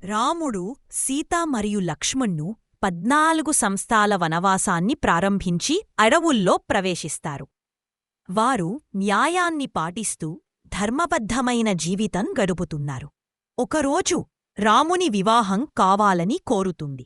రాముడు సీత మరియు లక్ష్మణ్ను 14 సంవత్సరాల వనవాసాన్ని ప్రారంభించి అడవుల్లో ప్రవేశిస్తారు. వారు న్యాయాన్ని పాటిస్తూ ధర్మబద్ధమైన జీవితం గడుపుతున్నారు. ఒకరోజు రాముని వివాహం కావాలని కోరుతుంది.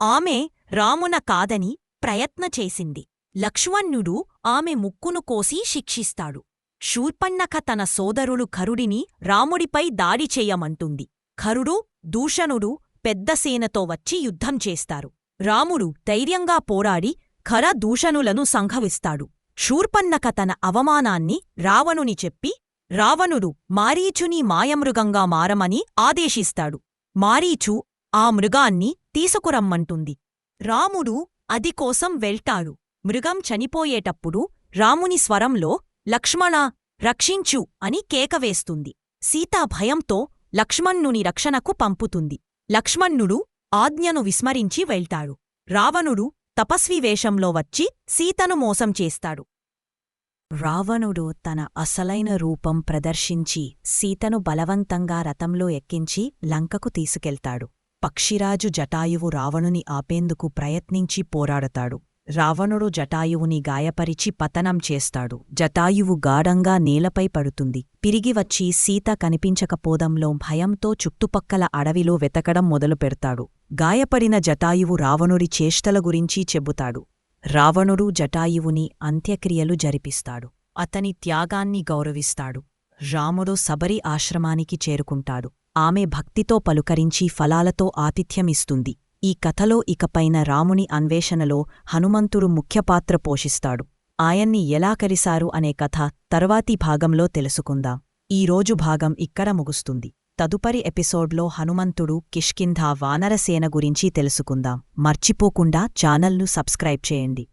ఆమె రామున కాదని ప్రయత్న చేసింది. లక్ష్మణుడు ఆమె ముక్కును కోసి శిక్షిస్తాడు. శూర్పణఖ తన సోదరుడు ఖరుడిని రాముడిపై దాడి చెయ్యమంటుంది. ఖరుడు, దూషణుడు పెద్ద సేనతో వచ్చి యుద్ధం చేస్తారు. రాముడు ధైర్యంగా పోరాడి ఖర దూషణులను సంహరిస్తాడు. శూర్పణఖ తన అవమానాన్ని రావణుని చెప్పి రావణుడు మారీచుని మాయమృగంగా మారమని ఆదేశిస్తాడు. మారీచు ఆ మృగాన్ని తీసుకురమ్మంటుంది. రాముడు అది కోసం వెళ్తాడు. మృగం చనిపోయేటప్పుడు రాముని స్వరంలో లక్ష్మణా, రక్షించు అని కేకవేస్తుంది. సీత భయంతో లక్ష్మణుని రక్షణకు పంపుతుంది. లక్ష్మణుడు ఆజ్ఞను విస్మరించి వెళ్తాడు. రావణుడు తపస్వి వేషంలో వచ్చి సీతను మోసం చేస్తాడు. రావణుడు తన అసలైన రూపం ప్రదర్శించి సీతను బలవంతంగా రథంలో ఎక్కించి లంకకు తీసుకెళ్తాడు. పక్షిరాజు జటాయువు రావణుని ఆపేందుకు ప్రయత్నించి పోరాడతాడు. రావణుడు జటాయువుని గాయపరిచి పతనం చేస్తాడు. జటాయువు గాఢంగా నేలపై పడుతుంది. తిరిగివచ్చి సీత కనిపించకపోదంలో భయంతో చుట్టుపక్కల అడవిలో వెతకడం మొదలుపెడతాడు. గాయపడిన జటాయువు రావణుడి చేష్టల గురించి చెబుతాడు. రావణుడు జటాయువుని అంత్యక్రియలు జరిపిస్తాడు. అతని త్యాగాన్ని గౌరవిస్తాడు. రాముడు శబరి ఆశ్రమానికి చేరుకుంటాడు. ఆమె భక్తితో పలుకరించి ఫలాలతో ఆతిథ్యమిస్తుంది. ఈ కథలో ఇకపైన రాముని అన్వేషణలో హనుమంతుడు ముఖ్యపాత్ర పోషిస్తాడు. ఆయన్ని ఎలా కలిశారు అనే కథ తర్వాతి భాగంలో తెలుసుకుందాం. ఈరోజు భాగం ఇక్కడ ముగుస్తుంది. తదుపరి ఎపిసోడ్లో హనుమంతుడు కిష్కింధ వానరసేన గురించి తెలుసుకుందాం. మర్చిపోకుండా ఛానల్ను సబ్స్క్రైబ్ చేయండి.